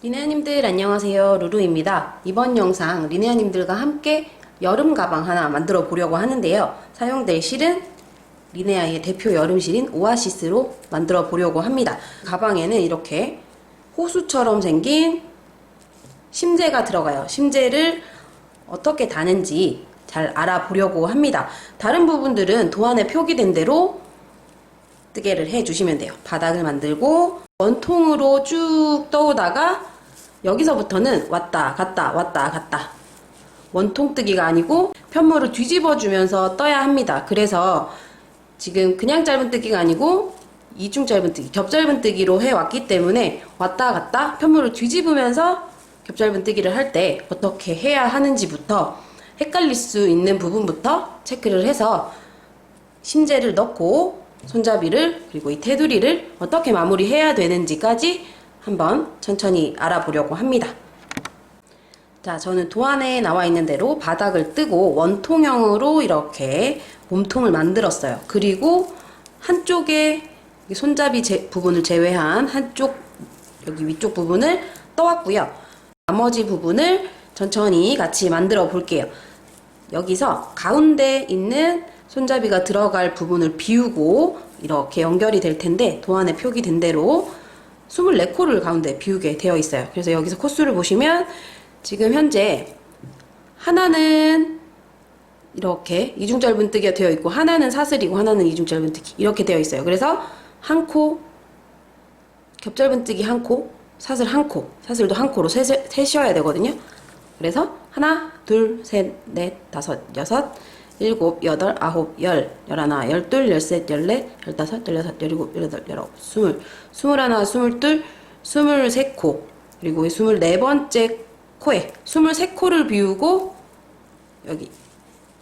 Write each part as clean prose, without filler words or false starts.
리네아님들 안녕하세요. 루루입니다. 이번 영상 리네아님들과 함께 여름 가방 하나 만들어 보려고 하는데요. 사용될 실은 리네아의 대표 여름실인 오아시스로 만들어 보려고 합니다. 가방에는 이렇게 호수처럼 생긴 심재가 들어가요. 심재를 어떻게 다는지 잘 알아보려고 합니다. 다른 부분들은 도안에 표기된 대로 뜨개를 해주시면 돼요. 바닥을 만들고 원통으로 쭉 떠오다가 여기서부터는 왔다 갔다 왔다 갔다 원통 뜨기가 아니고 편물을 뒤집어 주면서 떠야 합니다. 그래서 지금 그냥 짧은 뜨기가 아니고 이중 짧은 뜨기, 겹짧은 뜨기로 해왔기 때문에 왔다 갔다 편물을 뒤집으면서 겹짧은 뜨기를 할 때 어떻게 해야 하는지부터 헷갈릴 수 있는 부분부터 체크를 해서 심재를 넣고 손잡이를 그리고 이 테두리를 어떻게 마무리해야 되는지까지 한번 천천히 알아보려고 합니다. 자, 저는 도안에 나와 있는 대로 바닥을 뜨고 원통형으로 이렇게 몸통을 만들었어요. 그리고 한쪽에 손잡이 부분을 제외한 한쪽 여기 위쪽 부분을 떠왔고요. 나머지 부분을 천천히 같이 만들어 볼게요. 여기서 가운데 있는 손잡이가 들어갈 부분을 비우고 이렇게 연결이 될 텐데 도안에 표기된 대로 24코를 가운데 비우게 되어 있어요. 그래서 여기서 코수를 보시면 지금 현재 하나는 이렇게 이중 짧은 뜨기가 되어 있고 하나는 사슬이고 하나는 이중 짧은 뜨기 이렇게 되어 있어요. 그래서 한 코, 겹짧은 뜨기 한 코, 사슬 한 코, 사슬도 한 코로 세셔야 되거든요. 그래서 하나, 둘, 셋, 넷, 다섯, 여섯, 일곱, 여덟, 아홉, 열, 열하나, 열둘, 열셋, 열넷, 열다섯, 열여섯, 열일곱, 열여덟, 열아홉, 스물, 스물하나, 스물둘, 23코, 그리고 24번째 코에 23코를 비우고 여기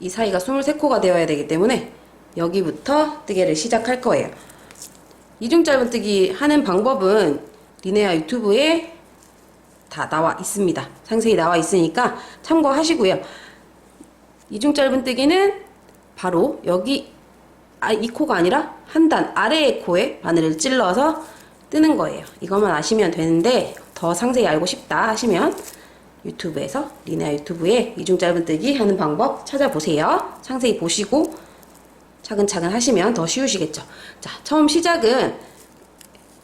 이 사이가 23코가 되어야 되기 때문에 여기부터 뜨개를 시작할 거예요. 이중 짧은 뜨기 하는 방법은 리네아 유튜브에 다 나와 있습니다. 상세히 나와 있으니까 참고하시고요. 이중 짧은 뜨기는 바로 여기 이 코가 아니라 한 단 아래의 코에 바늘을 찔러서 뜨는 거예요. 이것만 아시면 되는데 더 상세히 알고 싶다 하시면 유튜브에서 리네아 유튜브에 이중 짧은 뜨기 하는 방법 찾아보세요. 상세히 보시고 차근차근 하시면 더 쉬우시겠죠. 자, 처음 시작은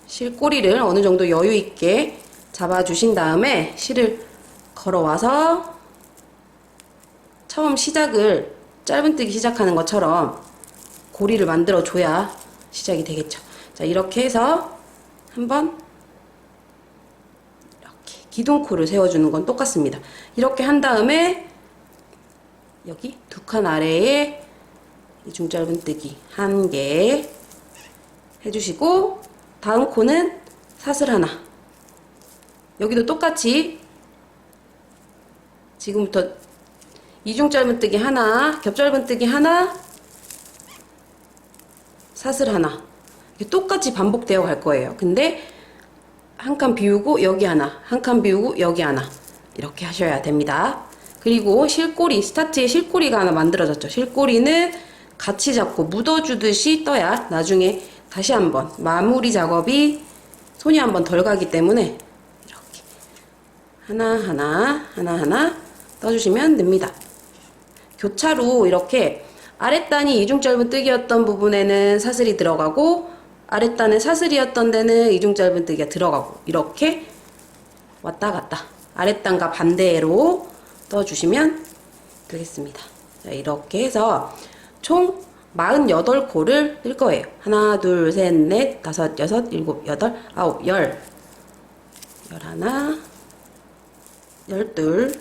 실꼬리를 어느 정도 여유 있게 잡아주신 다음에 실을 걸어와서 처음 시작을 짧은 뜨기 시작하는 것처럼 고리를 만들어 줘야 시작이 되겠죠. 자, 이렇게 해서 한번 이렇게 기둥코를 세워주는 건 똑같습니다. 이렇게 한 다음에 여기 두 칸 아래에 이중 짧은 뜨기 한 개 해주시고 다음 코는 사슬 하나, 여기도 똑같이 지금부터 이중 짧은 뜨기 하나, 겹짧은 뜨기 하나, 사슬 하나 이렇게 똑같이 반복되어 갈 거예요. 근데 한 칸 비우고 여기 하나, 한 칸 비우고 여기 하나 이렇게 하셔야 됩니다. 그리고 실꼬리, 스타트에 실꼬리가 하나 만들어졌죠. 실꼬리는 같이 잡고 묻어주듯이 떠야 나중에 다시 한번 마무리 작업이 손이 한번 덜 가기 때문에 이렇게 하나하나 떠주시면 됩니다. 교차로 이렇게 아랫단이 이중 짧은 뜨기였던 부분에는 사슬이 들어가고 아랫단에 사슬이었던 데는 이중 짧은 뜨기가 들어가고 이렇게 왔다 갔다 아랫단과 반대로 떠주시면 되겠습니다. 자, 이렇게 해서 총 48코를 뜰 거예요. 하나, 둘, 셋, 넷, 다섯, 여섯, 일곱, 여덟, 아홉, 열, 열하나, 열둘,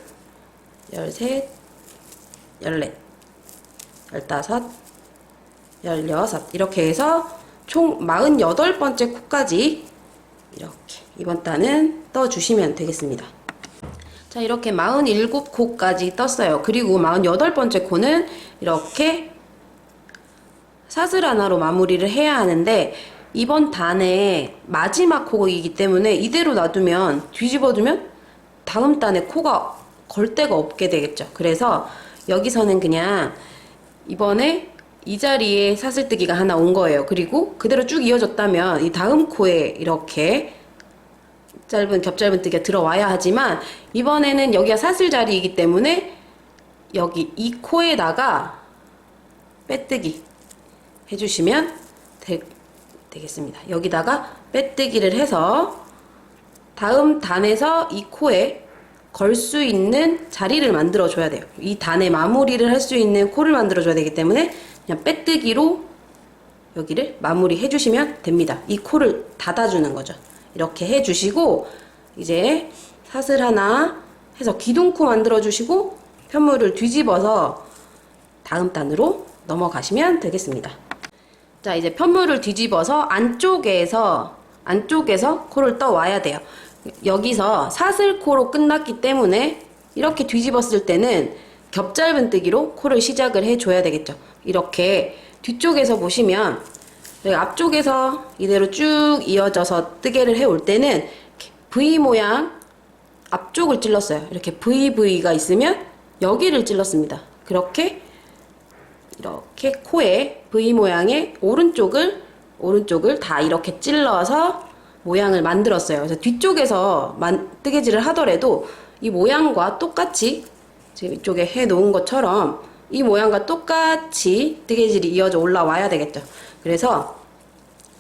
열셋, 열넷, 열다섯, 열여섯 이렇게 해서 총 48번째 코까지 이렇게 이번 단은 떠주시면 되겠습니다. 자, 이렇게 47코까지 떴어요. 그리고 48번째 코는 이렇게 사슬 하나로 마무리를 해야 하는데 이번 단의 마지막 코이기 때문에 이대로 놔두면 뒤집어두면 다음 단에 코가 걸 데가 없게 되겠죠. 그래서 여기서는 그냥 이번에 이 자리에 사슬뜨기가 하나 온 거예요. 그리고 그대로 쭉 이어졌다면 이 다음 코에 이렇게 짧은 겹짧은뜨기가 들어와야 하지만 이번에는 여기가 사슬 자리이기 때문에 여기 이 코에다가 빼뜨기 해주시면 되겠습니다. 여기다가 빼뜨기를 해서 다음 단에서 이 코에 걸 수 있는 자리를 만들어 줘야 돼요. 이 단의 마무리를 할 수 있는 코를 만들어 줘야 되기 때문에 그냥 빼뜨기로 여기를 마무리 해주시면 됩니다. 이 코를 닫아주는 거죠. 이렇게 해주시고 이제 사슬 하나 해서 기둥코 만들어 주시고 편물을 뒤집어서 다음 단으로 넘어가시면 되겠습니다. 자, 이제 편물을 뒤집어서 안쪽에서 코를 떠와야 돼요. 여기서 사슬코로 끝났기 때문에 이렇게 뒤집었을 때는 겹짧은뜨기로 코를 시작을 해줘야 되겠죠. 이렇게 뒤쪽에서 보시면 여기 앞쪽에서 이대로 쭉 이어져서 뜨개를 해올 때는 V 모양 앞쪽을 찔렀어요. 이렇게 VV가 있으면 여기를 찔렀습니다. 이렇게 코에 V 모양의 오른쪽을 다 이렇게 찔러서 모양을 만들었어요. 그래서 뒤쪽에서 뜨개질을 하더라도 이 모양과 똑같이 지금 이쪽에 해 놓은 것처럼 이 모양과 똑같이 뜨개질이 이어져 올라와야 되겠죠. 그래서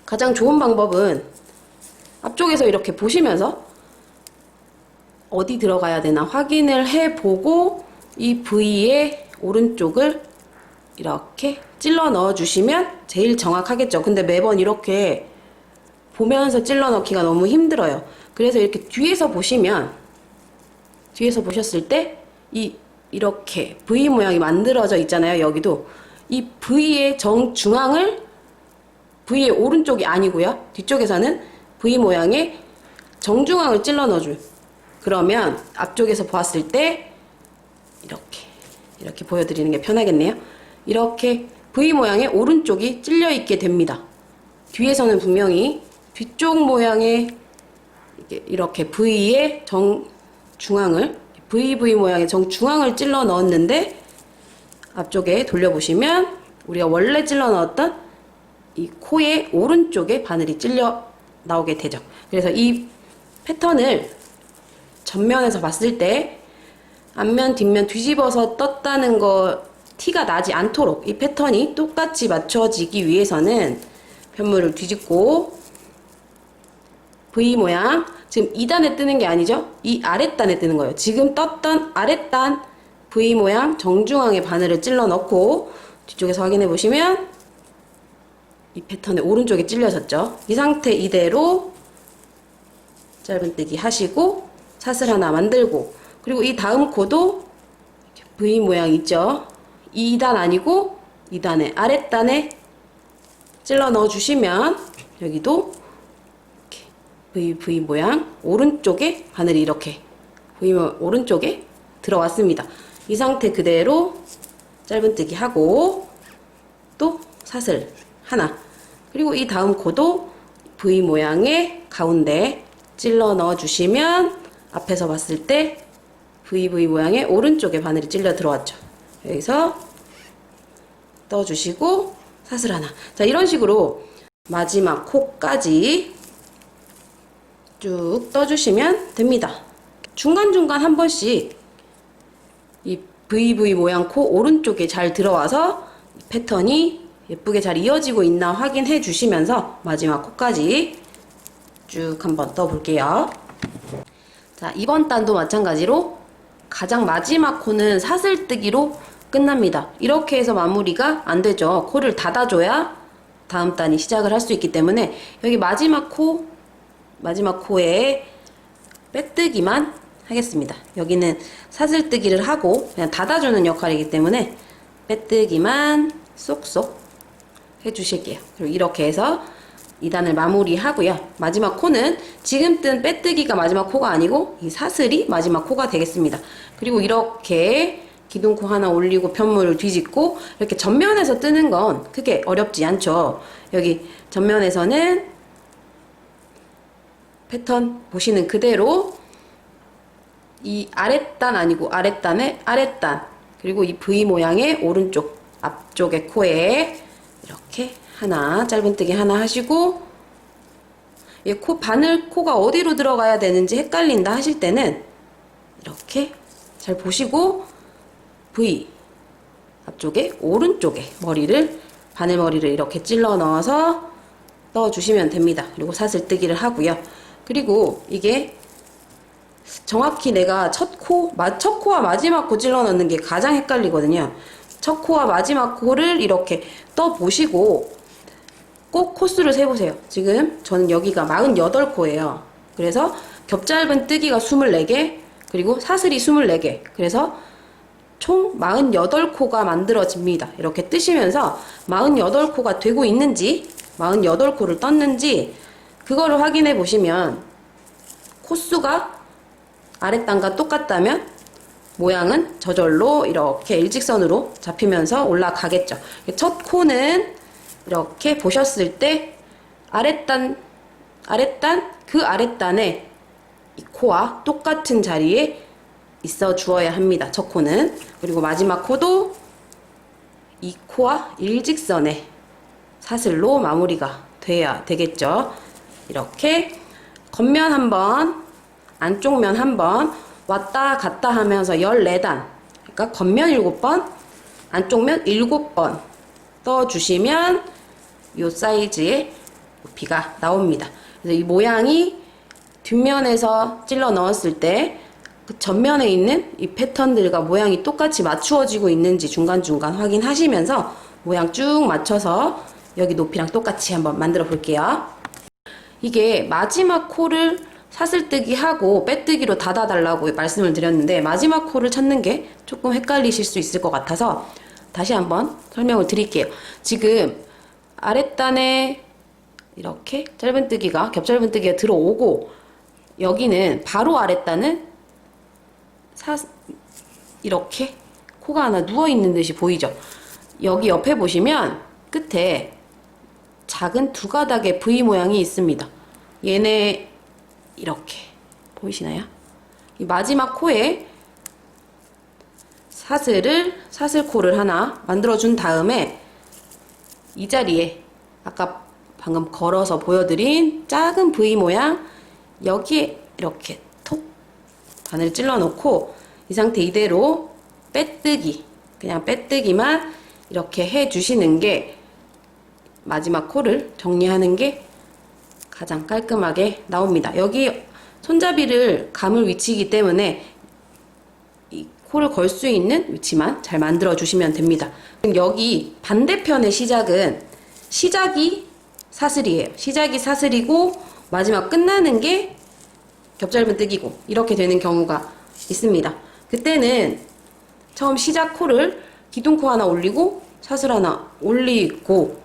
가장 좋은 방법은 앞쪽에서 이렇게 보시면서 어디 들어가야 되나 확인을 해보고 이 V의 오른쪽을 이렇게 찔러 넣어 주시면 제일 정확하겠죠. 근데 매번 이렇게 보면서 찔러 넣기가 너무 힘들어요. 그래서 이렇게 뒤에서 보셨을 때 이렇게 V 모양이 만들어져 있잖아요. 여기도 이 V의 정중앙을 V의 오른쪽이 아니고요. 뒤쪽에서는 V 모양의 정중앙을 찔러 넣어줘요. 그러면 앞쪽에서 보았을 때 이렇게 보여드리는 게 편하겠네요. 이렇게 V 모양의 오른쪽이 찔려 있게 됩니다. 뒤에서는 분명히 뒤쪽 모양의 이렇게 V의 정중앙을 VV 모양의 정중앙을 찔러 넣었는데 앞쪽에 돌려보시면 우리가 원래 찔러 넣었던 이 코의 오른쪽에 바늘이 찔려 나오게 되죠. 그래서 이 패턴을 전면에서 봤을 때 앞면 뒷면 뒤집어서 떴다는 거 티가 나지 않도록 이 패턴이 똑같이 맞춰지기 위해서는 편물을 뒤집고 V 모양 지금 2단에 뜨는 게 아니죠. 이 아랫단에 뜨는 거예요. 지금 떴던 아랫단 V 모양 정중앙에 바늘을 찔러 넣고 뒤쪽에서 확인해 보시면 이 패턴의 오른쪽에 찔려졌죠. 이 상태 이대로 짧은뜨기 하시고 사슬 하나 만들고 그리고 이 다음 코도 V 모양 있죠. 2단 아니고 2단의 아랫단에 찔러 넣어 주시면 여기도 V 모양 오른쪽에 바늘이 이렇게 V 모양 오른쪽에 들어왔습니다. 이 상태 그대로 짧은뜨기 하고 또 사슬 하나 그리고 이 다음 코도 V 모양의 가운데 찔러 넣어 주시면 앞에서 봤을 때 VV 모양의 오른쪽에 바늘이 찔려 들어왔죠. 여기서 떠주시고 사슬 하나. 자, 이런 식으로 마지막 코까지 쭉 떠주시면 됩니다. 중간중간 한 번씩 이 VV 모양 코 오른쪽에 잘 들어와서 패턴이 예쁘게 잘 이어지고 있나 확인해 주시면서 마지막 코까지 쭉 한번 떠볼게요. 자, 이번 단도 마찬가지로 가장 마지막 코는 사슬뜨기로 끝납니다. 이렇게 해서 마무리가 안 되죠. 코를 닫아줘야 다음 단이 시작을 할 수 있기 때문에 여기 마지막 코에 빼뜨기만 하겠습니다. 여기는 사슬뜨기를 하고 그냥 닫아주는 역할이기 때문에 빼뜨기만 쏙쏙 해주실게요. 그리고 이렇게 해서 2단을 마무리하고요. 마지막 코는 지금 뜬 빼뜨기가 마지막 코가 아니고 이 사슬이 마지막 코가 되겠습니다. 그리고 이렇게 기둥코 하나 올리고 편물을 뒤집고 이렇게 전면에서 뜨는 건 크게 어렵지 않죠. 여기 전면에서는 패턴 보시는 그대로 이 아랫단 아니고 아랫단의 아랫단 그리고 이 V 모양의 오른쪽 앞쪽의 코에 이렇게 하나 짧은뜨기 하나 하시고 바늘 코가 어디로 들어가야 되는지 헷갈린다 하실 때는 이렇게 잘 보시고 V 앞쪽에 오른쪽에 바늘머리를 이렇게 찔러 넣어서 넣어주시면 됩니다. 그리고 사슬뜨기를 하고요. 그리고 이게 정확히 내가 첫 코와 마지막 코 찔러 넣는 게 가장 헷갈리거든요. 첫 코와 마지막 코를 이렇게 떠보시고 꼭 코수를 세보세요. 지금 저는 여기가 48코예요. 그래서 겹짧은 뜨기가 24개, 그리고 사슬이 24개. 그래서 총 48코가 만들어집니다. 이렇게 뜨시면서 48코가 되고 있는지, 48코를 떴는지, 그거를 확인해 보시면 코수가 아랫단과 똑같다면 모양은 저절로 이렇게 일직선으로 잡히면서 올라가겠죠. 첫 코는 이렇게 보셨을 때 그 아랫단에 이 코와 똑같은 자리에 있어 주어야 합니다. 첫 코는. 그리고 마지막 코도 이 코와 일직선에 사슬로 마무리가 돼야 되겠죠. 이렇게 겉면 한번, 안쪽 면 한번 왔다 갔다 하면서 14단, 그러니까 겉면 7번, 안쪽 면 7번 떠주시면 이 사이즈의 높이가 나옵니다. 그래서 이 모양이 뒷면에서 찔러 넣었을 때 그 전면에 있는 이 패턴들과 모양이 똑같이 맞추어지고 있는지 중간중간 확인하시면서 모양 쭉 맞춰서 여기 높이랑 똑같이 한번 만들어 볼게요. 이게 마지막 코를 사슬뜨기 하고 빼뜨기로 닫아달라고 말씀을 드렸는데 마지막 코를 찾는 게 조금 헷갈리실 수 있을 것 같아서 다시 한번 설명을 드릴게요. 지금 아랫단에 이렇게 짧은뜨기가 겹짧은뜨기가 들어오고 여기는 바로 아랫단은 이렇게 코가 하나 누워있는 듯이 보이죠? 여기 옆에 보시면 끝에 작은 두 가닥의 V 모양이 있습니다. 얘네 이렇게 보이시나요? 이 마지막 코에 사슬코를 하나 만들어준 다음에 이 자리에 아까 방금 걸어서 보여드린 작은 V 모양 여기에 이렇게 톡 바늘 찔러 놓고 이 상태 이대로 그냥 빼뜨기만 이렇게 해 주시는 게 마지막 코를 정리하는 게 가장 깔끔하게 나옵니다. 여기 손잡이를 감을 위치이기 때문에 이 코를 걸 수 있는 위치만 잘 만들어 주시면 됩니다. 여기 반대편의 시작이 사슬이에요. 시작이 사슬이고 마지막 끝나는 게 겹짧은뜨기고 이렇게 되는 경우가 있습니다. 그때는 처음 시작 코를 기둥코 하나 올리고 사슬 하나 올리고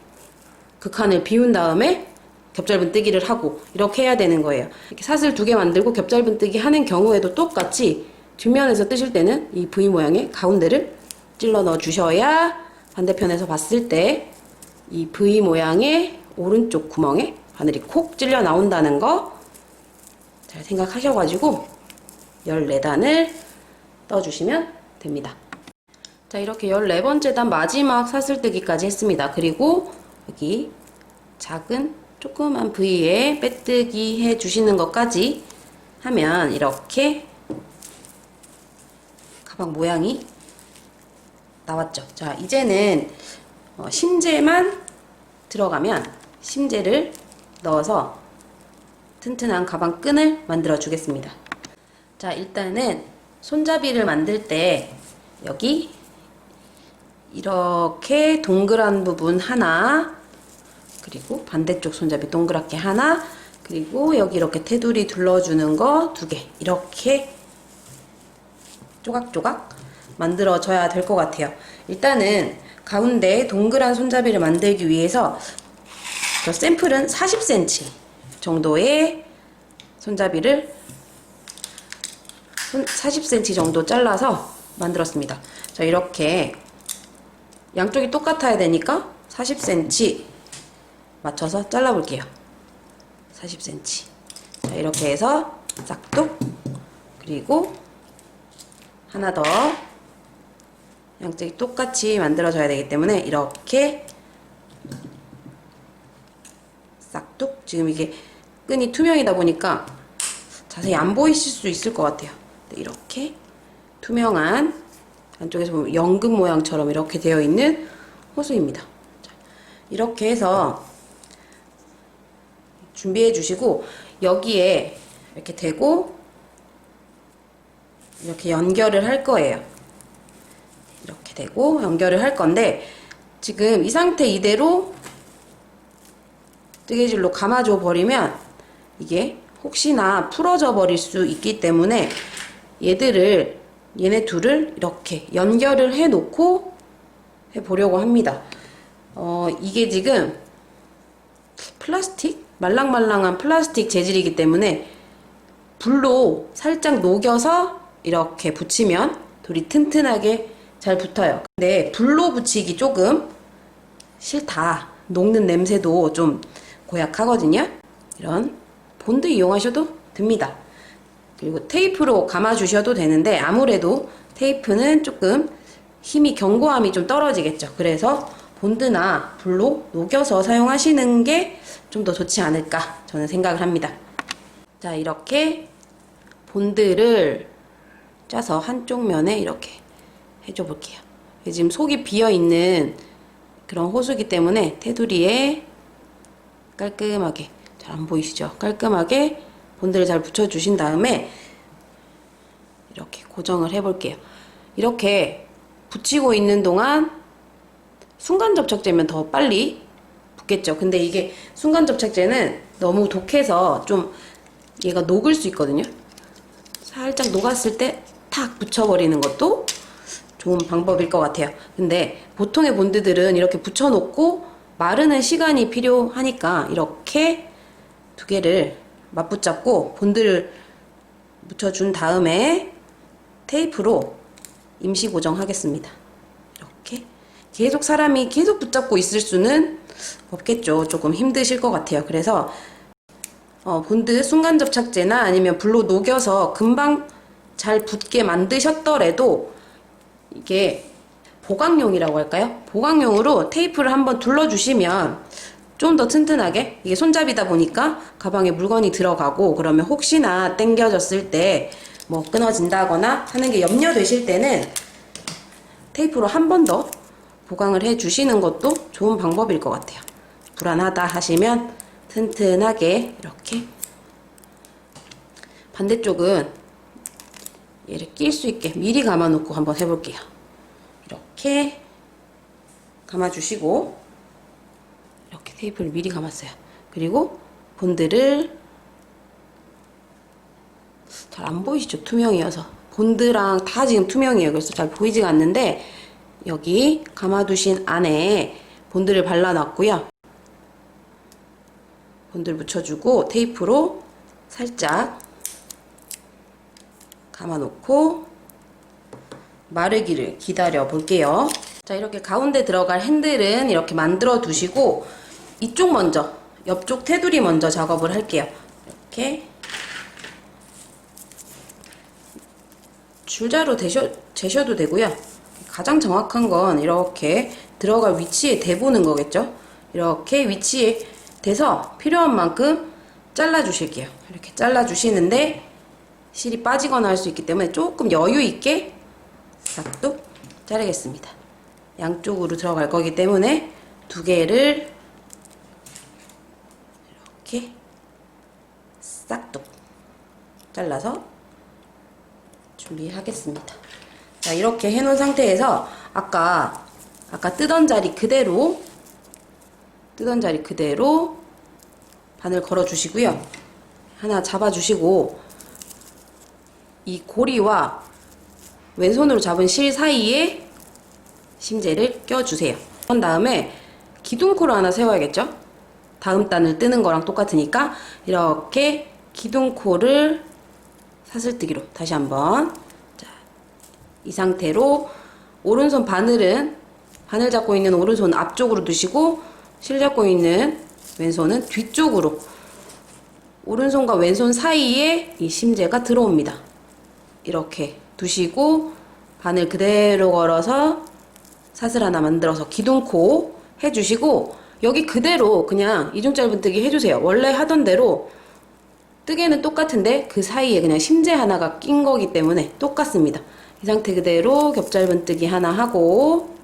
그 칸을 비운 다음에 겹짧은뜨기를 하고 이렇게 해야 되는 거예요. 이렇게 사슬 2개 만들고 겹짧은뜨기 하는 경우에도 똑같이 뒷면에서 뜨실 때는 이 V 모양의 가운데를 찔러 넣어 주셔야 반대편에서 봤을 때 이 V 모양의 오른쪽 구멍에 바늘이 콕 찔려 나온다는 거 잘 생각하셔가지고 14단을 떠주시면 됩니다. 자, 이렇게 14번째 단 마지막 사슬뜨기까지 했습니다. 그리고 여기 작은 조그만 V에 빼뜨기 해주시는 것까지 하면 이렇게 가방 모양이 나왔죠. 자, 이제는 심재만 들어가면 심재를 넣어서 튼튼한 가방 끈을 만들어 주겠습니다. 자, 일단은 손잡이를 만들 때 여기 이렇게 동그란 부분 하나, 그리고 반대쪽 손잡이 동그랗게 하나, 그리고 여기 이렇게 테두리 둘러주는 거 2개 이렇게 조각조각 만들어줘야 될 것 같아요. 일단은 가운데 동그란 손잡이를 만들기 위해서 저 샘플은 40cm 정도의 손잡이를 40cm 정도 잘라서 만들었습니다. 자, 이렇게 양쪽이 똑같아야 되니까 40cm 맞춰서 잘라 볼게요. 40cm. 자, 이렇게 해서 싹둑, 그리고 하나 더 양쪽이 똑같이 만들어져야 되기 때문에 이렇게 싹둑. 지금 이게 끈이 투명이다 보니까 자세히 안 보이실 수 있을 것 같아요. 네, 이렇게 투명한 안쪽에서 보면 연금 모양처럼 이렇게 되어 있는 호수입니다. 자, 이렇게 해서 준비해 주시고 여기에 이렇게 대고 이렇게 연결을 할 거예요. 이렇게 대고 연결을 할 건데 지금 이 상태 이대로 뜨개질로 감아줘 버리면 이게 혹시나 풀어져 버릴 수 있기 때문에 얘네 둘을 이렇게 연결을 해 놓고 해 보려고 합니다. 이게 지금 플라스틱? 말랑말랑한 플라스틱 재질이기 때문에 불로 살짝 녹여서 이렇게 붙이면 돌이 튼튼하게 잘 붙어요. 근데 불로 붙이기 조금 싫다. 녹는 냄새도 좀 고약하거든요. 이런 본드 이용하셔도 됩니다. 그리고 테이프로 감아주셔도 되는데 아무래도 테이프는 조금 힘이 견고함이 좀 떨어지겠죠. 그래서 본드나 불로 녹여서 사용하시는 게 좀 더 좋지 않을까 저는 생각을 합니다. 자, 이렇게 본드를 짜서 한쪽 면에 이렇게 해줘 볼게요. 지금 속이 비어있는 그런 호수기 때문에 테두리에 깔끔하게, 잘 안 보이시죠? 깔끔하게 본드를 잘 붙여주신 다음에 이렇게 고정을 해볼게요. 이렇게 붙이고 있는 동안 순간 접착제면 더 빨리 붙겠죠. 근데 이게 순간 접착제는 너무 독해서 좀 얘가 녹을 수 있거든요. 살짝 녹았을 때 탁 붙여버리는 것도 좋은 방법일 것 같아요. 근데 보통의 본드들은 이렇게 붙여놓고 마르는 시간이 필요하니까 이렇게 두 개를 맞붙잡고 본드를 묻혀준 다음에 테이프로 임시 고정하겠습니다. 이렇게 계속 사람이 계속 붙잡고 있을 수는 없겠죠. 조금 힘드실 것 같아요. 그래서 본드 순간 접착제나 아니면 불로 녹여서 금방 잘 붙게 만드셨더라도 이게 보강용이라고 할까요? 보강용으로 테이프를 한번 둘러주시면 좀 더 튼튼하게, 이게 손잡이다 보니까 가방에 물건이 들어가고 그러면 혹시나 당겨졌을 때 뭐 끊어진다거나 하는 게 염려되실 때는 테이프로 한 번 더 보강을 해 주시는 것도 좋은 방법일 것 같아요. 불안하다 하시면 튼튼하게 이렇게, 반대쪽은 얘를 낄 수 있게 미리 감아 놓고 한번 해볼게요. 이렇게 감아 주시고 이렇게 테이프를 미리 감았어요. 그리고 본드를, 잘 안 보이시죠? 투명이어서. 본드랑 다 지금 투명이에요. 그래서 잘 보이지가 않는데 여기 감아두신 안에 본드를 발라놨고요. 본드를 묻혀주고 테이프로 살짝 감아놓고 마르기를 기다려 볼게요. 자, 이렇게 가운데 들어갈 핸들은 이렇게 만들어 두시고 이쪽 먼저, 옆쪽 테두리 먼저 작업을 할게요. 이렇게 줄자로 재셔도 되고요. 가장 정확한 건 이렇게 들어갈 위치에 대보는 거겠죠. 이렇게 위치에 대서 필요한 만큼 잘라 주실게요. 이렇게 잘라 주시는데 실이 빠지거나 할 수 있기 때문에 조금 여유 있게 싹둑 자르겠습니다. 양쪽으로 들어갈 거기 때문에 두 개를 이렇게 싹둑 잘라서 준비하겠습니다. 자, 이렇게 해놓은 상태에서 아까 뜨던 자리 그대로 바늘 걸어 주시고요. 하나 잡아 주시고 이 고리와 왼손으로 잡은 실 사이에 심재를 껴 주세요. 그런 다음에 기둥코를 하나 세워야겠죠? 다음 단을 뜨는 거랑 똑같으니까 이렇게 기둥코를 사슬뜨기로 다시 한번, 자, 이 상태로 오른손 바늘 잡고 있는 오른손 앞쪽으로 두시고 실 잡고 있는 왼손은 뒤쪽으로, 오른손과 왼손 사이에 이 심재가 들어옵니다. 이렇게 두시고 바늘 그대로 걸어서 사슬 하나 만들어서 기둥코 해주시고 여기 그대로 그냥 이중 짧은뜨기 해주세요. 원래 하던 대로 뜨개는 똑같은데 그 사이에 그냥 심재 하나가 낀 거기 때문에 똑같습니다. 이 상태 그대로 겹짧은뜨기 하나 하고,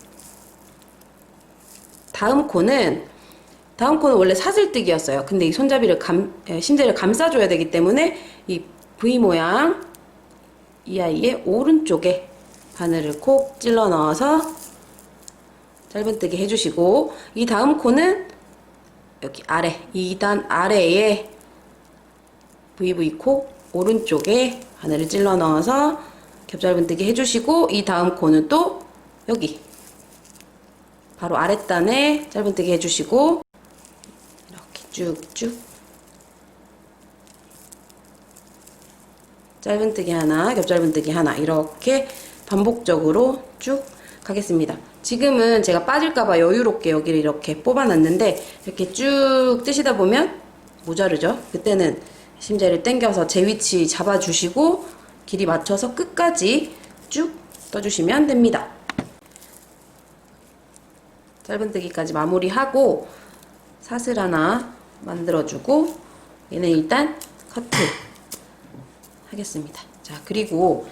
다음 코는 원래 사슬뜨기였어요. 근데 이 손잡이를 심재를 감싸줘야 되기 때문에 이 V 모양 이 아이의 오른쪽에 바늘을 콕 찔러 넣어서 짧은뜨기 해주시고, 이 다음 코는 여기 아래 2단 아래에 VV 코 오른쪽에 바늘을 찔러 넣어서 겹짧은뜨기 해주시고, 이 다음 코는 또 여기 바로 아랫단에 짧은뜨기 해주시고, 이렇게 쭉쭉 짧은뜨기 하나, 겹짧은뜨기 하나, 이렇게 반복적으로 쭉 가겠습니다. 지금은 제가 빠질까봐 여유롭게 여기를 이렇게 뽑아놨는데, 이렇게 쭉 뜨시다 보면 모자르죠? 그때는 심재를 당겨서 제 위치 잡아주시고 길이 맞춰서 끝까지 쭉 떠주시면 됩니다. 짧은뜨기까지 마무리하고 사슬 하나 만들어주고, 얘는 일단 커트 하겠습니다. 자, 그리고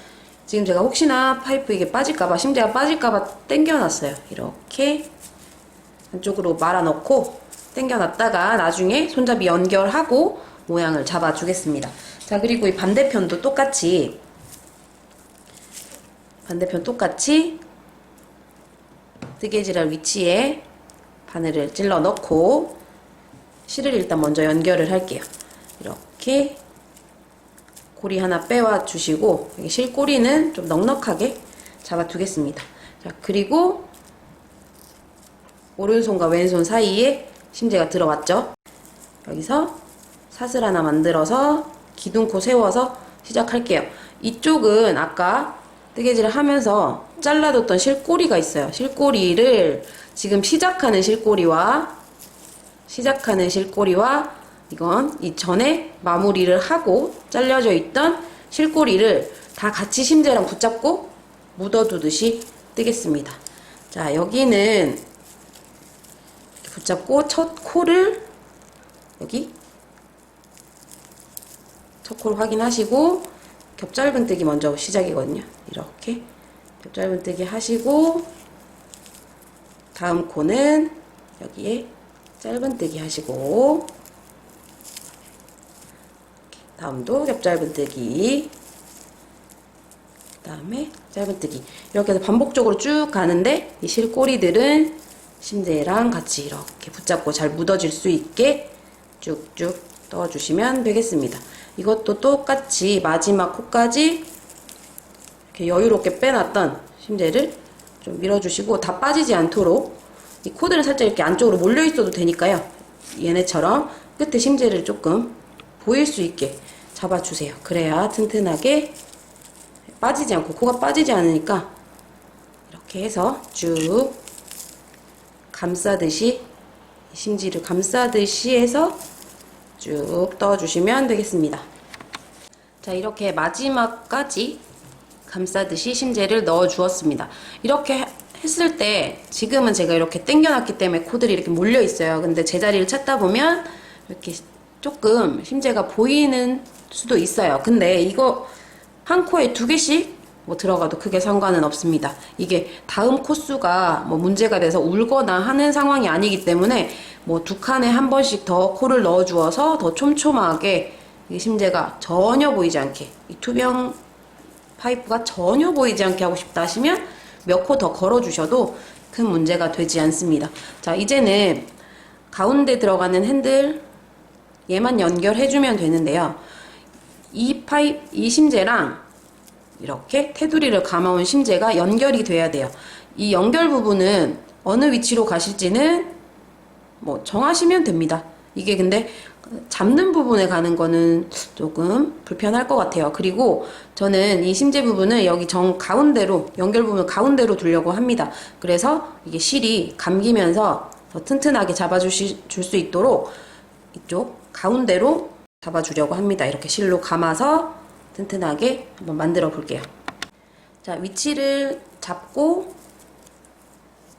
지금 제가 혹시나 파이프 이게 빠질까봐, 심재가 빠질까봐 당겨놨어요. 이렇게 안쪽으로 말아넣고 당겨놨다가 나중에 손잡이 연결하고 모양을 잡아주겠습니다. 자, 그리고 이 반대편도 똑같이 뜨개질할 위치에 바늘을 찔러 넣고 실을 일단 먼저 연결을 할게요. 이렇게 고리 하나 빼와 주시고, 여기 실꼬리는 좀 넉넉하게 잡아 두겠습니다. 자, 그리고 오른손과 왼손 사이에 심재가 들어왔죠? 여기서 사슬 하나 만들어서 기둥코 세워서 시작할게요. 이쪽은 아까 뜨개질을 하면서 잘라뒀던 실꼬리가 있어요. 실꼬리를 지금 시작하는 실꼬리와 이건 이전에 마무리를 하고 잘려져 있던 실꼬리를 다 같이 심재랑 붙잡고 묻어두듯이 뜨겠습니다. 자, 여기는 이렇게 붙잡고 첫 코를 여기 첫 코를 확인하시고 겹짧은뜨기 먼저 시작이거든요. 이렇게 겹짧은뜨기 하시고, 다음 코는 여기에 짧은뜨기 하시고, 다음도 겹짧은뜨기, 그 다음에 짧은뜨기, 이렇게 해서 반복적으로 쭉 가는데 이 실꼬리들은 심재랑 같이 이렇게 붙잡고 잘 묻어질 수 있게 쭉쭉 떠주시면 되겠습니다. 이것도 똑같이 마지막 코까지 이렇게 여유롭게 빼놨던 심재를 좀 밀어주시고, 다 빠지지 않도록 이 코들은 살짝 이렇게 안쪽으로 몰려 있어도 되니까요. 얘네처럼 끝에 심재를 조금 보일 수 있게 잡아주세요. 그래야 튼튼하게 빠지지 않고, 코가 빠지지 않으니까 이렇게 해서 쭉 감싸듯이, 심지를 감싸듯이 해서 쭉 떠주시면 되겠습니다. 자, 이렇게 마지막까지 감싸듯이 심재를 넣어 주었습니다. 이렇게 했을 때 지금은 제가 이렇게 당겨놨기 때문에 코들이 이렇게 몰려 있어요. 근데 제자리를 찾다 보면 이렇게 조금 심재가 보이는 수도 있어요. 근데 이거 한 코에 2개씩 뭐 들어가도 크게 상관은 없습니다. 이게 다음 코수가 뭐 문제가 돼서 울거나 하는 상황이 아니기 때문에 뭐 2칸에 한 번씩 더 코를 넣어 주어서 더 촘촘하게 이 심재가 전혀 보이지 않게, 이 투명 파이프가 전혀 보이지 않게 하고 싶다 하시면 몇 코 더 걸어 주셔도 큰 문제가 되지 않습니다. 자, 이제는 가운데 들어가는 핸들 얘만 연결해 주면 되는데요. 이 심재랑 이렇게 테두리를 감아온 심재가 연결이 돼야 돼요. 이 연결 부분은 어느 위치로 가실지는 뭐 정하시면 됩니다. 이게 근데 잡는 부분에 가는 거는 조금 불편할 것 같아요. 그리고 저는 이 심재 부분을 여기 가운데로, 연결 부분을 가운데로 두려고 합니다. 그래서 이게 실이 감기면서 더 튼튼하게 잡아줄 수 있도록 이쪽 가운데로 잡아주려고 합니다. 이렇게 실로 감아서 튼튼하게 한번 만들어 볼게요. 자, 위치를 잡고,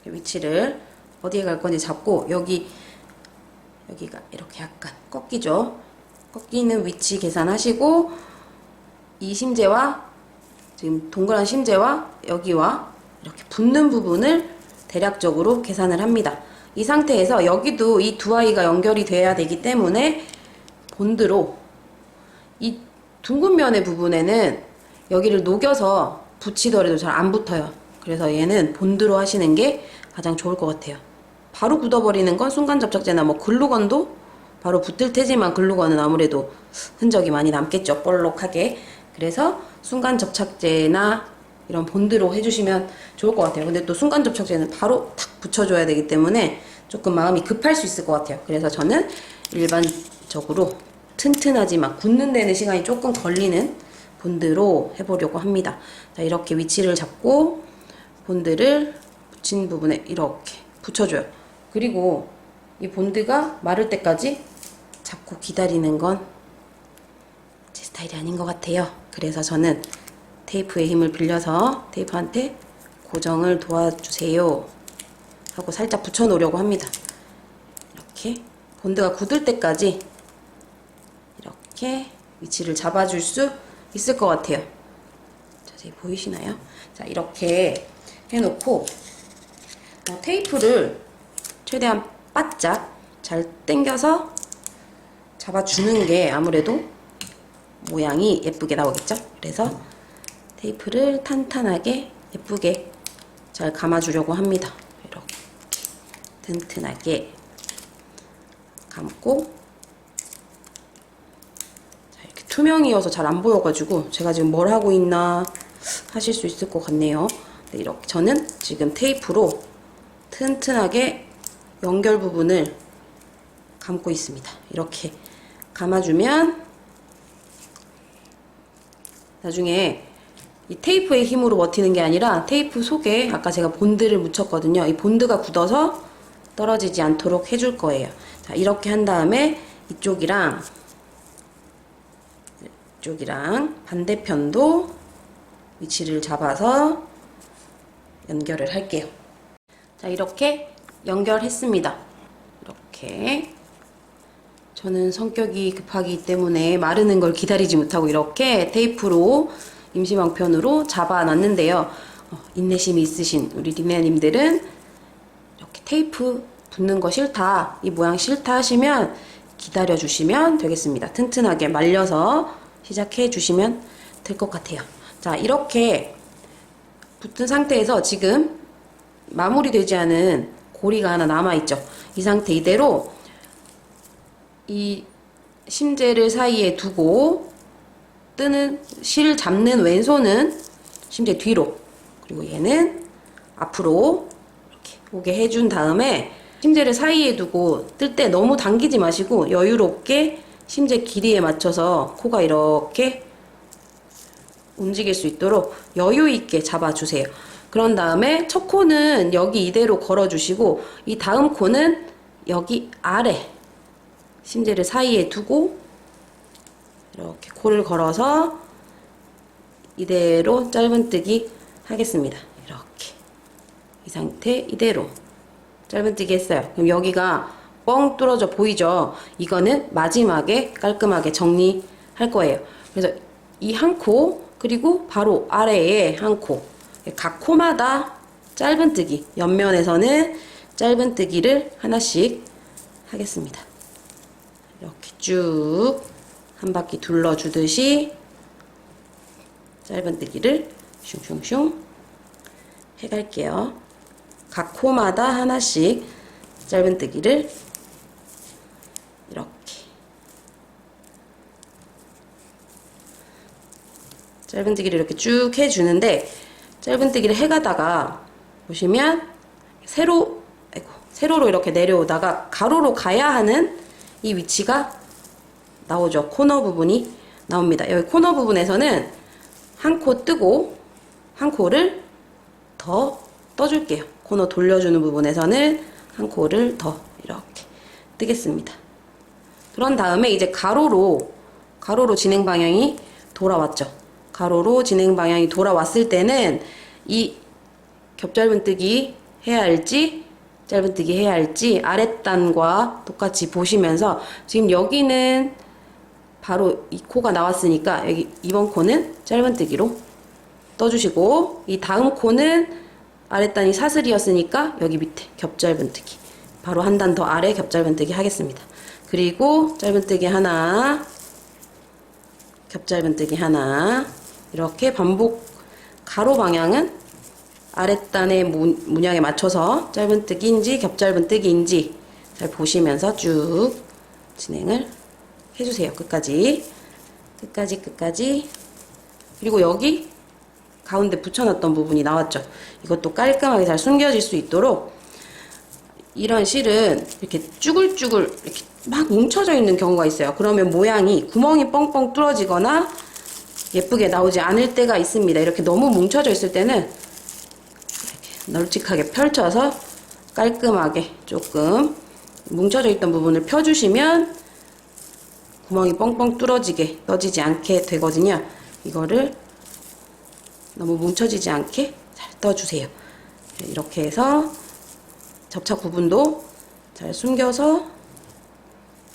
위치를 어디에 갈 건지 잡고, 여기가 이렇게 약간 꺾이죠. 꺾이는 위치 계산하시고 이 심재와 지금 동그란 심재와 여기와 이렇게 붙는 부분을 대략적으로 계산을 합니다. 이 상태에서 여기도 이 두 아이가 연결이 돼야 되기 때문에 본드로 이 둥근 면의 부분에는 여기를 녹여서 붙이더라도 잘 안 붙어요. 그래서 얘는 본드로 하시는 게 가장 좋을 것 같아요. 바로 굳어버리는 건 순간 접착제나 뭐 글루건도 바로 붙을 테지만 글루건은 아무래도 흔적이 많이 남겠죠. 볼록하게. 그래서 순간 접착제나 이런 본드로 해주시면 좋을 것 같아요. 근데 또 순간 접착제는 바로 탁 붙여줘야 되기 때문에 조금 마음이 급할 수 있을 것 같아요. 그래서 저는 일반적으로 튼튼하지만 굳는 데는 시간이 조금 걸리는 본드로 해보려고 합니다. 자, 이렇게 위치를 잡고 본드를 붙인 부분에 이렇게 붙여줘요. 그리고 이 본드가 마를 때까지 잡고 기다리는 건 제 스타일이 아닌 것 같아요. 그래서 저는 테이프의 힘을 빌려서 테이프한테 고정을 도와주세요 하고 살짝 붙여 놓으려고 합니다. 이렇게 본드가 굳을 때까지 이렇게 위치를 잡아줄 수 있을 것 같아요. 자세히 보이시나요? 자, 이렇게 해놓고 테이프를 최대한 바짝 잘 당겨서 잡아주는 게 아무래도 모양이 예쁘게 나오겠죠? 그래서 테이프를 탄탄하게 예쁘게 잘 감아주려고 합니다. 이렇게 튼튼하게 감고, 자, 이렇게 투명이어서 잘 안 보여가지고 제가 지금 뭘 하고 있나 하실 수 있을 것 같네요. 네, 이렇게 저는 지금 테이프로 튼튼하게 연결 부분을 감고 있습니다. 이렇게 감아주면 나중에 이 테이프의 힘으로 버티는 게 아니라 테이프 속에 아까 제가 본드를 묻혔거든요. 이 본드가 굳어서 떨어지지 않도록 해줄 거예요. 자, 이렇게 한 다음에 이쪽이랑 반대편도 위치를 잡아서 연결을 할게요. 자, 이렇게 연결했습니다. 이렇게 저는 성격이 급하기 때문에 마르는 걸 기다리지 못하고 이렇게 테이프로 임시방편으로 잡아놨는데요. 인내심이 있으신 우리 리네아님들은 이렇게 테이프 붙는 거 싫다, 이 모양 싫다 하시면 기다려주시면 되겠습니다. 튼튼하게 말려서 시작해 주시면 될 것 같아요. 자, 이렇게 붙은 상태에서 지금 마무리되지 않은 고리가 하나 남아있죠. 이 상태 이대로 이 심재를 사이에 두고 뜨는 실 잡는 왼손은 심재 뒤로, 그리고 얘는 앞으로 이렇게 오게 해준 다음에 심재를 사이에 두고 뜰 때 너무 당기지 마시고 여유롭게 심재 길이에 맞춰서 코가 이렇게 움직일 수 있도록 여유 있게 잡아주세요. 그런 다음에 첫 코는 여기 이대로 걸어주시고 이 다음 코는 여기 아래 심재를 사이에 두고 이렇게 코를 걸어서 이대로 짧은뜨기 하겠습니다. 이렇게 이 상태 이대로 짧은뜨기 했어요. 그럼 여기가 뻥 뚫어져 보이죠? 이거는 마지막에 깔끔하게 정리할 거예요. 그래서 이 한 코, 그리고 바로 아래에 한 코, 각 코마다 짧은뜨기, 옆면에서는 짧은뜨기를 하나씩 하겠습니다. 이렇게 쭉 한 바퀴 둘러주듯이 짧은뜨기를 슝슝슝 해갈게요. 각 코마다 하나씩 짧은뜨기를 이렇게 짧은뜨기를 이렇게 쭉 해주는데, 짧은뜨기를 해가다가 보시면 세로로 이렇게 내려오다가 가로로 가야 하는 이 위치가 나오죠. 코너 부분이 나옵니다. 여기 코너 부분에서는 한 코 뜨고 한 코를 더 떠줄게요. 코너 돌려주는 부분에서는 한 코를 더 이렇게 뜨겠습니다. 그런 다음에 이제 가로로 진행 방향이 돌아왔죠. 가로로 진행 방향이 돌아왔을 때는 이 겹짧은뜨기 해야 할지 짧은뜨기 해야 할지 아랫단과 똑같이 보시면서, 지금 여기는 바로 이 코가 나왔으니까 여기 이번 코는 짧은뜨기로 떠주시고, 이 다음 코는 아랫단이 사슬이었으니까 여기 밑에 겹짧은뜨기, 바로 한 단 더 아래 겹짧은뜨기 하겠습니다. 그리고 짧은뜨기 하나, 겹짧은뜨기 하나, 이렇게 반복. 가로 방향은 아랫단의 문양에 맞춰서 짧은뜨기인지 겹짧은뜨기인지 잘 보시면서 쭉 진행을 해주세요. 끝까지. 그리고 여기 가운데 붙여놨던 부분이 나왔죠. 이것도 깔끔하게 잘 숨겨질 수 있도록, 이런 실은 이렇게 쭈글쭈글 이렇게 막 뭉쳐져 있는 경우가 있어요. 그러면 모양이 구멍이 뻥뻥 뚫어지거나 예쁘게 나오지 않을 때가 있습니다. 이렇게 너무 뭉쳐져 있을 때는 이렇게 널찍하게 펼쳐서 깔끔하게 조금 뭉쳐져 있던 부분을 펴주시면 구멍이 뻥뻥 뚫어지게, 떠지지 않게 되거든요. 이거를 너무 뭉쳐지지 않게 잘 떠주세요. 이렇게 해서 접착 부분도 잘 숨겨서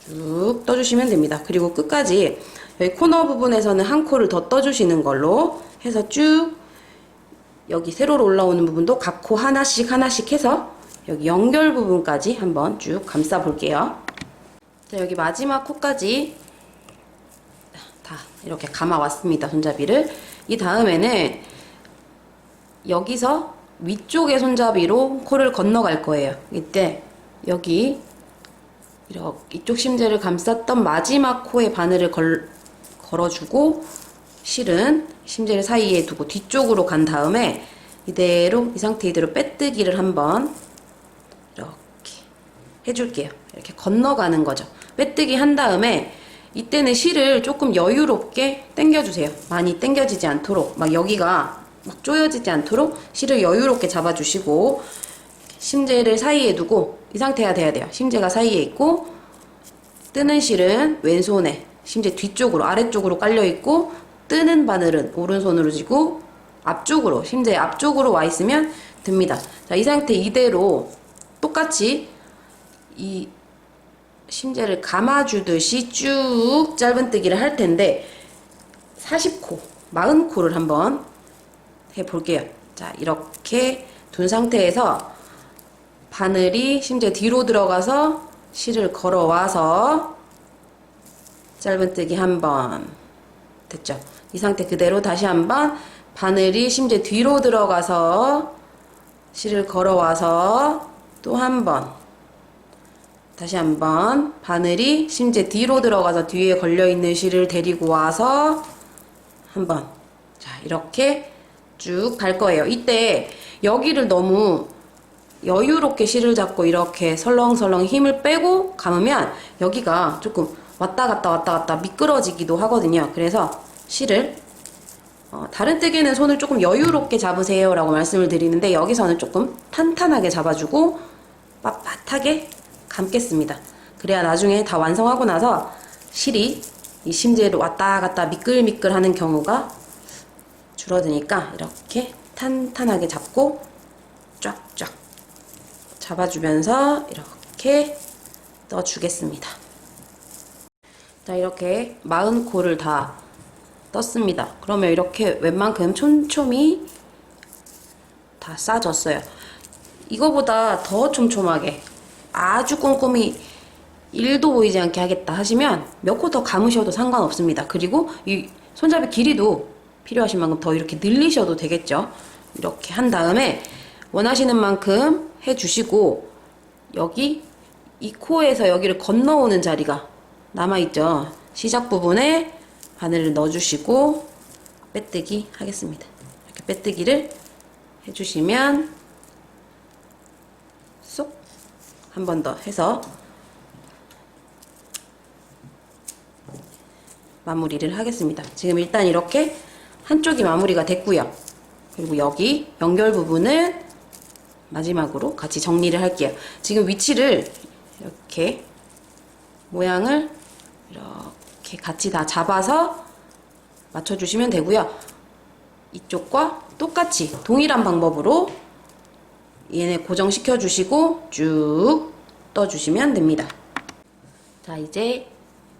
쭉 떠주시면 됩니다. 그리고 끝까지 여기 코너 부분에서는 한 코를 더 떠주시는 걸로 해서 쭉 여기 세로로 올라오는 부분도 각 코 하나씩 해서 여기 연결 부분까지 한번 쭉 감싸 볼게요. 자, 여기 마지막 코까지 다 이렇게 감아 왔습니다. 손잡이를. 이 다음에는 여기서 위쪽의 손잡이로 코를 건너갈 거예요. 이때 여기 이렇게 이쪽 심지를 감쌌던 마지막 코에 바늘을 걸어주고, 실은 심지를 사이에 두고 뒤쪽으로 간 다음에 이대로, 이 상태 이대로 빼뜨기를 한번 이렇게 해줄게요. 이렇게 건너가는 거죠. 빼뜨기 한 다음에 이때는 실을 조금 여유롭게 당겨주세요. 많이 당겨지지 않도록, 막 여기가 막 조여지지 않도록 실을 여유롭게 잡아주시고, 심재를 사이에 두고, 이 상태가 돼야 돼요. 심재가 사이에 있고, 뜨는 실은 왼손에 심재 뒤쪽으로, 아래쪽으로 깔려있고, 뜨는 바늘은 오른손으로 쥐고 앞쪽으로, 심재 앞쪽으로 와 있으면 됩니다. 자, 이 상태 이대로 똑같이 이 심재를 감아주듯이 쭉 짧은뜨기를 할 텐데 40코, 40코를 한번 해볼게요. 자, 이렇게 둔 상태에서 바늘이 심재 뒤로 들어가서 실을 걸어와서 짧은뜨기 한번 됐죠? 이 상태 그대로 다시 한번 바늘이 심재 뒤로 들어가서 실을 걸어와서 또 한번, 다시 한번 바늘이 심재 뒤로 들어가서 뒤에 걸려있는 실을 데리고 와서 한번, 자, 이렇게 쭉 갈 거예요. 이때 여기를 너무 여유롭게 실을 잡고 이렇게 설렁설렁 힘을 빼고 감으면 여기가 조금 왔다 갔다 미끄러지기도 하거든요. 그래서 실을 다른 뜨개는 손을 조금 여유롭게 잡으세요 라고 말씀을 드리는데, 여기서는 조금 탄탄하게 잡아주고 빳빳하게 감겠습니다. 그래야 나중에 다 완성하고 나서 실이 이 심재로 왔다 갔다 미끌미끌 하는 경우가 줄어드니까 이렇게 탄탄하게 잡고 쫙쫙 잡아주면서 이렇게 떠주겠습니다. 자, 이렇게 40코를 다 떴습니다. 그러면 이렇게 웬만큼 촘촘히 다 싸졌어요. 이거보다 더 촘촘하게, 아주 꼼꼼히 1도 보이지 않게 하겠다 하시면 몇 코 더 감으셔도 상관없습니다. 그리고 이 손잡이 길이도 필요하신 만큼 더 이렇게 늘리셔도 되겠죠. 이렇게 한 다음에 원하시는 만큼 해주시고, 여기 이 코에서 여기를 건너오는 자리가 남아있죠. 시작 부분에 바늘을 넣어주시고 빼뜨기 하겠습니다. 이렇게 빼뜨기를 해주시면 쏙 한 번 더 해서 마무리를 하겠습니다. 지금 일단 이렇게 한쪽이 마무리가 됐고요. 그리고 여기 연결 부분은 마지막으로 같이 정리를 할게요. 지금 위치를 이렇게 모양을 이렇게 같이 다 잡아서 맞춰주시면 되고요. 이쪽과 똑같이 동일한 방법으로 얘네 고정시켜 주시고 쭉 떠주시면 됩니다. 자, 이제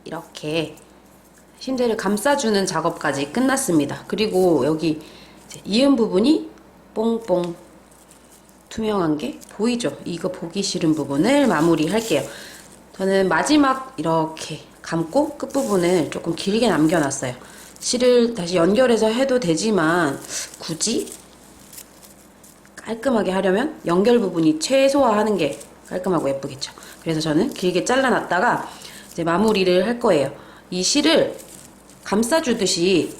이렇게 심지를 감싸주는 작업까지 끝났습니다. 그리고 여기 이제 이은 부분이 뽕뽕 투명한 게 보이죠? 이거 보기 싫은 부분을 마무리 할게요. 저는 마지막 이렇게 감고 끝부분을 조금 길게 남겨놨어요. 실을 다시 연결해서 해도 되지만 굳이 깔끔하게 하려면 연결 부분이 최소화하는 게 깔끔하고 예쁘겠죠. 그래서 저는 길게 잘라놨다가 이제 마무리를 할 거예요. 이 실을 감싸주듯이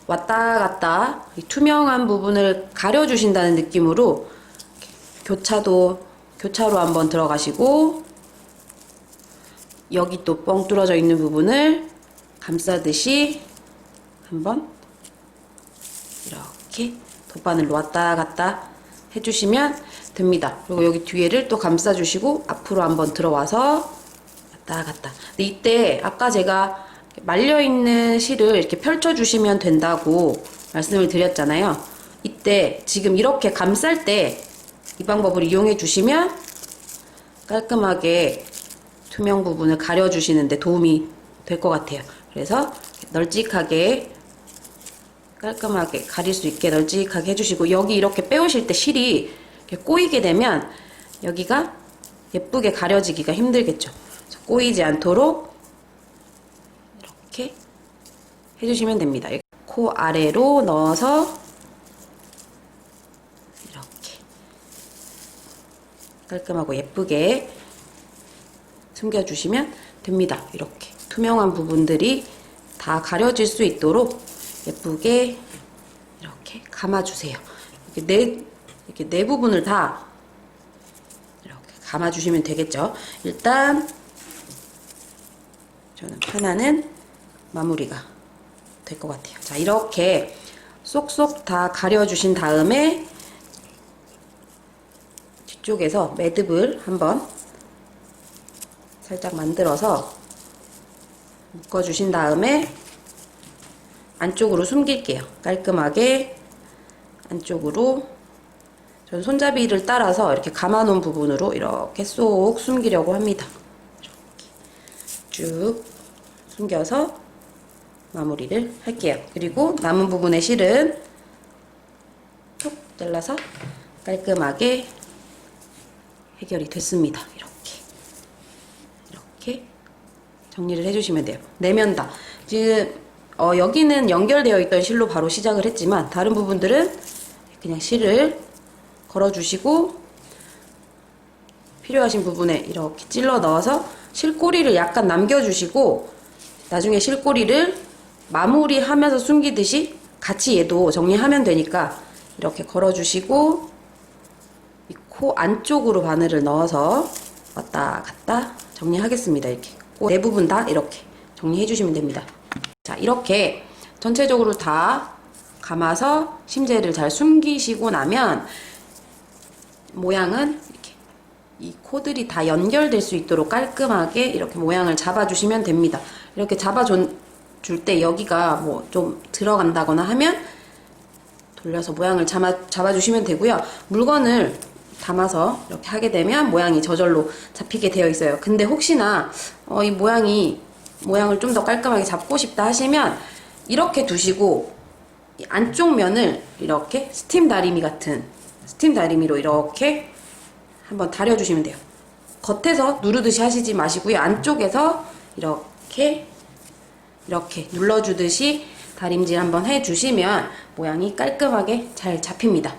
왔다 갔다 이 투명한 부분을 가려주신다는 느낌으로 교차로 한번 들어가시고 여기 또 뻥 뚫어져 있는 부분을 감싸듯이 한번 이렇게 돗바늘로 왔다 갔다 해주시면 됩니다. 그리고 여기 뒤에를 또 감싸주시고 앞으로 한번 들어와서 왔다 갔다. 근데 이때 아까 제가 말려있는 실을 이렇게 펼쳐주시면 된다고 말씀을 드렸잖아요. 이때 지금 이렇게 감쌀 때 이 방법을 이용해 주시면 깔끔하게 투명 부분을 가려주시는데 도움이 될 것 같아요. 그래서 널찍하게 깔끔하게 가릴 수 있게 널찍하게 해주시고 여기 이렇게 빼오실 때 실이 이렇게 꼬이게 되면 여기가 예쁘게 가려지기가 힘들겠죠. 그래서 꼬이지 않도록 이렇게 해주시면 됩니다. 코 아래로 넣어서 이렇게 깔끔하고 예쁘게 숨겨주시면 됩니다. 이렇게 투명한 부분들이 다 가려질 수 있도록 예쁘게 이렇게 감아주세요. 이렇게 네 부분을 다 이렇게 감아주시면 되겠죠. 일단 저는 하나는 마무리가 될 것 같아요. 자, 이렇게 쏙쏙 다 가려주신 다음에 뒤쪽에서 매듭을 한번 살짝 만들어서 묶어주신 다음에 안쪽으로 숨길게요. 깔끔하게 안쪽으로 전 손잡이를 따라서 이렇게 감아놓은 부분으로 이렇게 쏙 숨기려고 합니다. 이렇게 쭉 숨겨서 마무리를 할게요. 그리고 남은 부분의 실은 톡 잘라서 깔끔하게 해결이 됐습니다. 이렇게 정리를 해주시면 돼요. 내면 다. 지금 여기는 연결되어 있던 실로 바로 시작을 했지만 다른 부분들은 그냥 실을 걸어주시고 필요하신 부분에 이렇게 찔러 넣어서 실꼬리를 약간 남겨주시고 나중에 실꼬리를 마무리하면서 숨기듯이 같이 얘도 정리하면 되니까 이렇게 걸어주시고 이 코 안쪽으로 바늘을 넣어서 왔다 갔다 정리하겠습니다. 이렇게 코 네 부분 다 이렇게 정리해 주시면 됩니다. 자, 이렇게 전체적으로 다 감아서 심재를 잘 숨기시고 나면 모양은 이렇게 이 코들이 다 연결될 수 있도록 깔끔하게 이렇게 모양을 잡아주시면 됩니다. 이렇게 잡아줄 때 여기가 뭐 좀 들어간다거나 하면 돌려서 모양을 잡아주시면 되고요. 물건을 담아서 이렇게 하게 되면 모양이 저절로 잡히게 되어 있어요. 근데 혹시나 이 모양을 좀 더 깔끔하게 잡고 싶다 하시면 이렇게 두시고 이 안쪽 면을 이렇게 스팀 다리미로 이렇게 한번 다려주시면 돼요. 겉에서 누르듯이 하시지 마시고요. 안쪽에서 이렇게 눌러주듯이 다림질 한번 해주시면 모양이 깔끔하게 잘 잡힙니다.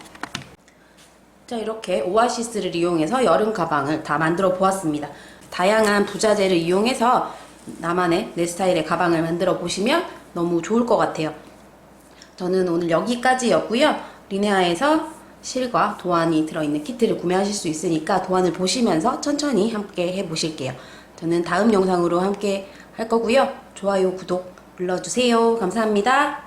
자, 이렇게 오아시스를 이용해서 여름 가방을 다 만들어 보았습니다. 다양한 부자재를 이용해서 나만의 내 스타일의 가방을 만들어 보시면 너무 좋을 것 같아요. 저는 오늘 여기까지였고요. 리네아에서 실과 도안이 들어있는 키트를 구매하실 수 있으니까 도안을 보시면서 천천히 함께 해보실게요. 저는 다음 영상으로 함께 할 거고요. 좋아요, 구독 눌러주세요. 감사합니다.